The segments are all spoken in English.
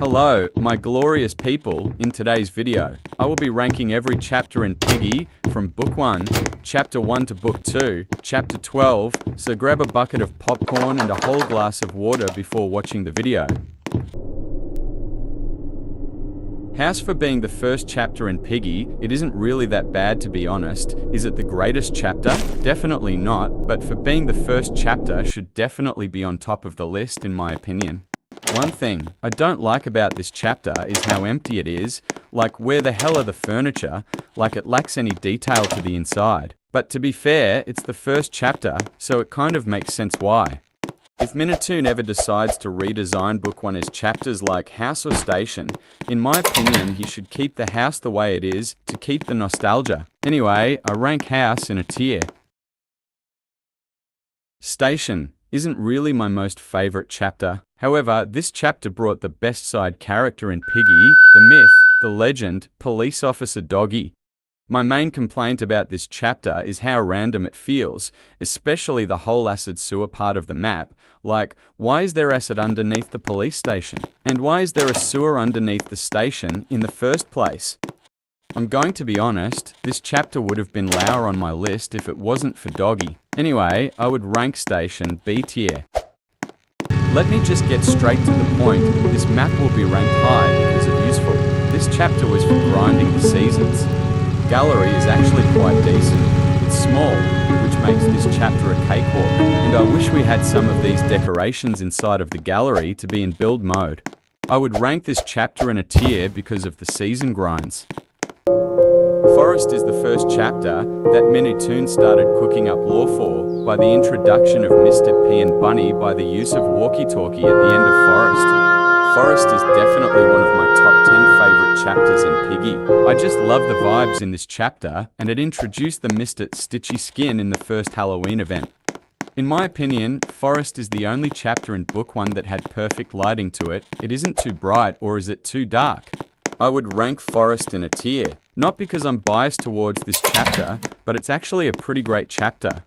Hello, my glorious people. In today's video, I will be ranking every chapter in Piggy from Book 1, Chapter 1 to Book 2, Chapter 12, so grab a bucket of popcorn and a whole glass of water before watching the video. House for being the first chapter in Piggy, it isn't really that bad to be honest. Is it the greatest chapter? Definitely not, but for being the first chapter should definitely be on top of the list in my opinion. One thing I don't like about this chapter is how empty it is, like where the hell are the furniture, like it lacks any detail to the inside. But to be fair, it's the first chapter, so it kind of makes sense why. If Minitoon ever decides to redesign Book 1 as chapters like House or Station, in my opinion he should keep the house the way it is to keep the nostalgia. Anyway, I rank House in a tier. Station isn't really my most favourite chapter. However, this chapter brought the best side character in Piggy, the myth, the legend, police officer Doggy. My main complaint about this chapter is how random it feels, especially the whole acid sewer part of the map. Like, why is there acid underneath the police station? And why is there a sewer underneath the station in the first place? I'm going to be honest, this chapter would have been lower on my list if it wasn't for Doggy. Anyway, I would rank Station B tier. Let me just get straight to the point, this map will be ranked high because of useful. This chapter was for grinding the seasons. Gallery is actually quite decent. It's small, which makes this chapter a cakewalk, and I wish we had some of these decorations inside of the gallery to be in build mode. I would rank this chapter in a tier because of the season grinds. Forest is the first chapter that Minitoon started cooking up lore for by the introduction of Mr. P and Bunny by the use of walkie-talkie at the end of Forest. Forest is definitely one of my top 10 favourite chapters in Piggy. I just love the vibes in this chapter, and it introduced the Mr. Stitchy skin in the first Halloween event. In my opinion, Forest is the only chapter in Book 1 that had perfect lighting to it. It isn't too bright, or is it too dark? I would rank Forest in a tier. Not because I'm biased towards this chapter, but it's actually a pretty great chapter.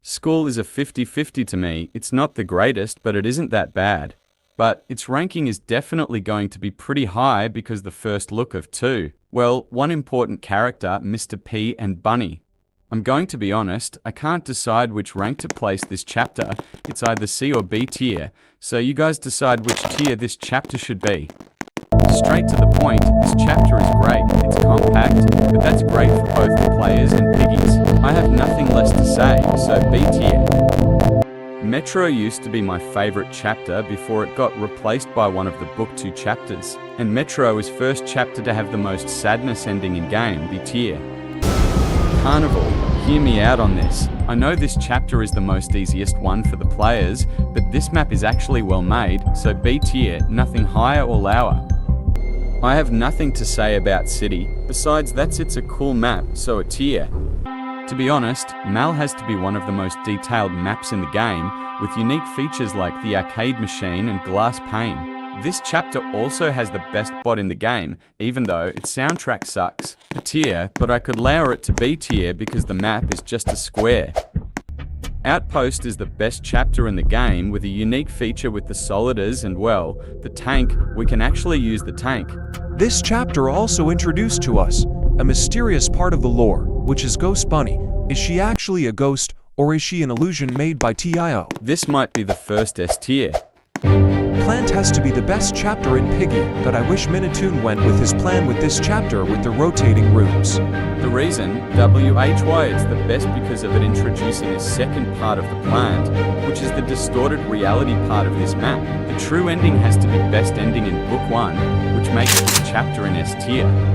School is a 50-50 to me. It's not the greatest, but it isn't that bad. But its ranking is definitely going to be pretty high because the first look of two. Well, one important character, Mr. P and Bunny. I'm going to be honest, I can't decide which rank to place this chapter. It's either C or B tier, so you guys decide which tier this chapter should be. Straight to the point, this chapter is great, it's compact, but that's great for both the players and Piggies. I have nothing less to say, so B tier. Metro used to be my favourite chapter before it got replaced by one of the Book 2 chapters, and Metro is first chapter to have the most sadness ending in game, B tier. Carnival, hear me out on this. I know this chapter is the most easiest one for the players, but this map is actually well made, so B tier, nothing higher or lower. I have nothing to say about City, besides it's a cool map, so a tier. To be honest, Mal has to be one of the most detailed maps in the game, with unique features like the arcade machine and glass pane. This chapter also has the best bot in the game, even though its soundtrack sucks. A tier, but I could lower it to B tier because the map is just a square. Outpost is the best chapter in the game with a unique feature with the solidars and well, the tank, we can actually use the tank. This chapter also introduced to us a mysterious part of the lore, which is Ghost Bunny. Is she actually a ghost, or is she an illusion made by TIO? This might be the first S tier. Plant has to be the best chapter in Piggy, but I wish Minitoon went with his plan with this chapter with the rotating rooms. The reason, WHY it's the best because of it introducing a second part of the plant, which is the distorted reality part of this map. The true ending has to be best ending in Book 1, which makes this chapter an S tier.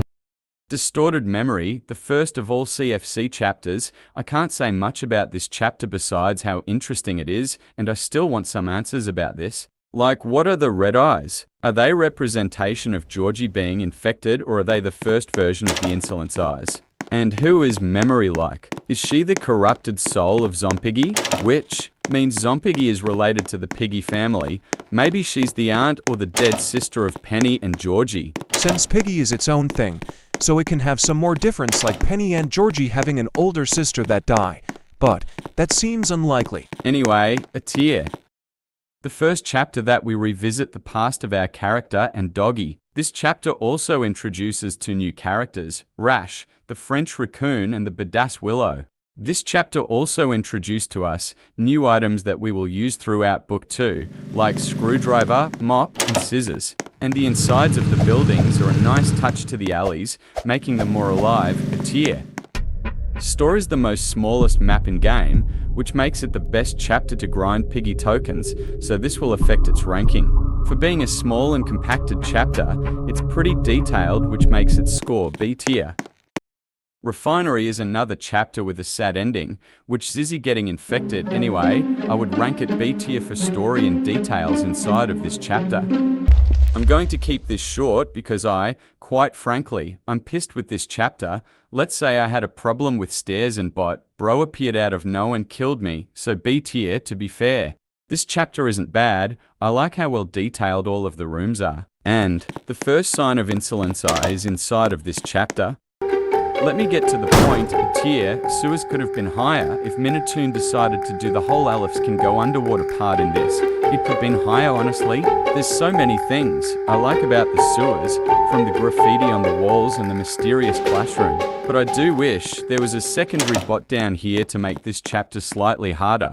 Distorted Memory, the first of all CFC chapters. I can't say much about this chapter besides how interesting it is, and I still want some answers about this. Like, what are the red eyes? Are they representation of Georgie being infected, or are they the first version of the Insolence eyes? And who is Memory like? Is she the corrupted soul of Zompiggy? Which means Zompiggy is related to the Piggy family. Maybe she's the aunt or the dead sister of Penny and Georgie. Since Piggy is its own thing, so it can have some more difference like Penny and Georgie having an older sister that die. But that seems unlikely. Anyway, a tier. the first chapter that we revisit the past of our character and Doggy. This chapter also introduces two new characters, Rash, the French raccoon, and the badass Willow. This chapter also introduced to us new items that we will use throughout Book 2, like screwdriver, mop, and scissors. And the insides of the buildings are a nice touch to the alleys, making them more alive, a tier. Store is the most smallest map in game, which makes it the best chapter to grind Piggy tokens, so this will affect its ranking. For being a small and compacted chapter, it's pretty detailed, which makes its score B tier. Refinery is another chapter with a sad ending, which Zizzy getting infected. Anyway, I would rank it B tier for story and details inside of this chapter. I'm going to keep this short because quite frankly, I'm pissed with this chapter. Let's say I had a problem with stairs and bro appeared out of nowhere and killed me, so B tier to be fair. This chapter isn't bad, I like how well detailed all of the rooms are. And the first sign of insolence is inside of this chapter. Let me get to the point, a tier, sewers could have been higher if Minatoon decided to do the whole Alephs can go underwater part in this. It could have been higher, honestly. There's so many things I like about the sewers, from the graffiti on the walls and the mysterious classroom. But I do wish there was a secondary bot down here to make this chapter slightly harder.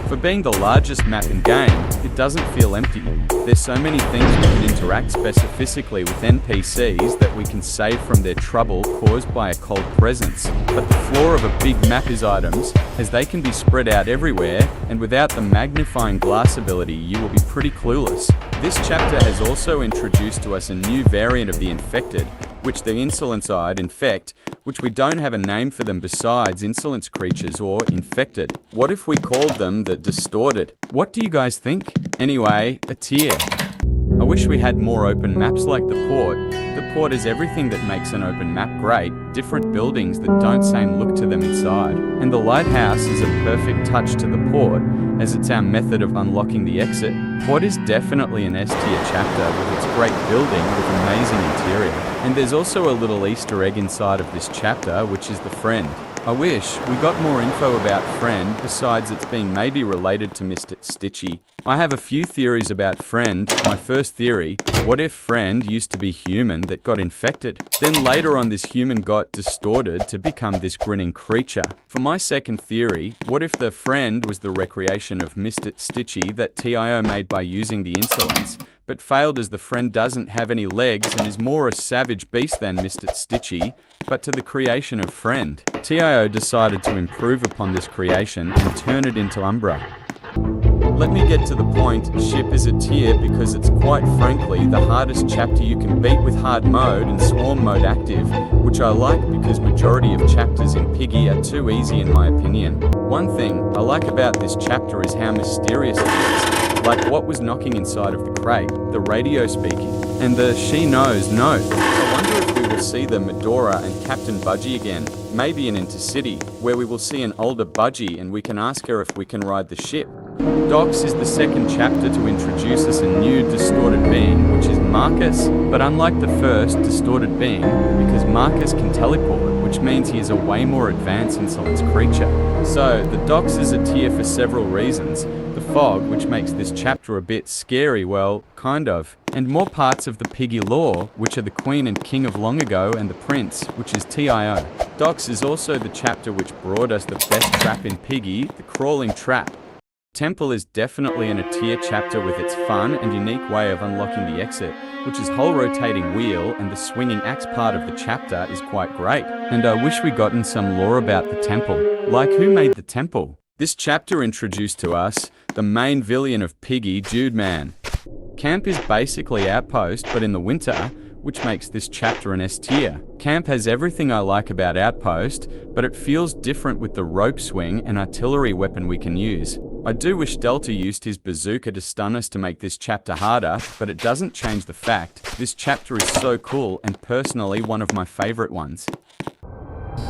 For being the largest map in game, it doesn't feel empty. There's so many things we can interact specifically with NPCs that we can save from their trouble caused by a cold presence. But the flaw of a big map is items, as they can be spread out everywhere, and without the magnifying glass ability you will be pretty clueless. This chapter has also introduced to us a new variant of the infected, which the insolence-eyed infect, which we don't have a name for them besides insolence creatures or infected. What if we called them the distorted? What do you guys think? Anyway, a tier. I wish we had more open maps like the port. The port is everything that makes an open map great, different buildings that don't same look to them inside. And the lighthouse is a perfect touch to the port, as it's our method of unlocking the exit. Port is definitely an S tier chapter with its great building with amazing interior. And there's also a little Easter egg inside of this chapter, which is the friend. I wish we got more info about Friend besides it's being maybe related to Mr. Stitchy. I have a few theories about Friend. My first theory, what if Friend used to be human that got infected? Then later on this human got distorted to become this grinning creature. For my second theory, what if the Friend was the recreation of Mr. Stitchy that TIO made by using the insolence, but failed as the Friend doesn't have any legs and is more a savage beast than Mr. Stitchy, but to the creation of Friend. TIO decided to improve upon this creation and turn it into Umbra. Let me get to the point, ship is a tier because it's quite frankly the hardest chapter you can beat with hard mode and swarm mode active, which I like because majority of chapters in Piggy are too easy in my opinion. One thing I like about this chapter is how mysterious it is, like what was knocking inside of the crate, the radio speaking, and the she knows note. I wonder if we will see the Medora and Captain Budgie again, maybe in Intercity, where we will see an older Budgie and we can ask her if we can ride the ship. Docks is the second chapter to introduce us a new distorted being, which is Marcus, but unlike the first distorted being, because Marcus can teleport, which means he is a way more advanced insolence creature. So, the Docks is a tier for several reasons. The fog, which makes this chapter a bit scary, well, kind of. And more parts of the Piggy lore, which are the Queen and King of Long Ago and the Prince, which is TIO. Docks is also the chapter which brought us the best trap in Piggy, the crawling trap. Temple is definitely in a tier chapter with its fun and unique way of unlocking the exit, which is whole rotating wheel, and the swinging axe part of the chapter is quite great. And I wish we gotten some lore about the temple, like who made the temple. This chapter introduced to us the main villain of Piggy, Jude Man. Camp is basically Outpost, but in the winter, which makes this chapter an S tier. Camp has everything I like about Outpost, but it feels different with the rope swing and artillery weapon we can use. I do wish Delta used his bazooka to stun us to make this chapter harder, but it doesn't change the fact this chapter is so cool and personally one of my favorite ones.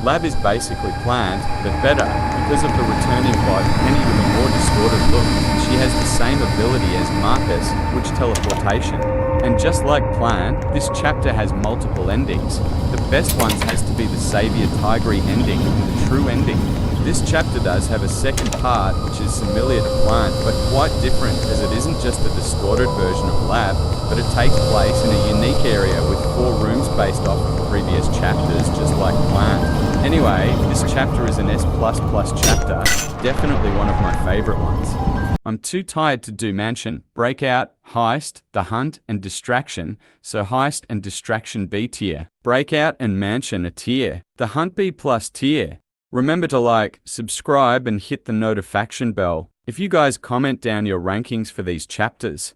Lab is basically Plant, but better, because of the returning bot Penny with a more distorted look. She has the same ability as Marcus, which teleportation. And just like Plant, this chapter has multiple endings. The best ones has to be the Savior Tigre ending and the true ending. This chapter does have a second part, which is familiar to Plant, but quite different as it isn't just a distorted version of Lab, but it takes place in a unique area with 4 rooms based off of previous chapters, just like Plant. Anyway, this chapter is an S++ chapter, definitely one of my favorite ones. I'm too tired to do Mansion, Breakout, Heist, The Hunt, and Distraction, so Heist and Distraction B tier. Breakout and Mansion a tier. The Hunt B+ tier. Remember to like, subscribe, and hit the notification bell. If you guys comment down your rankings for these chapters,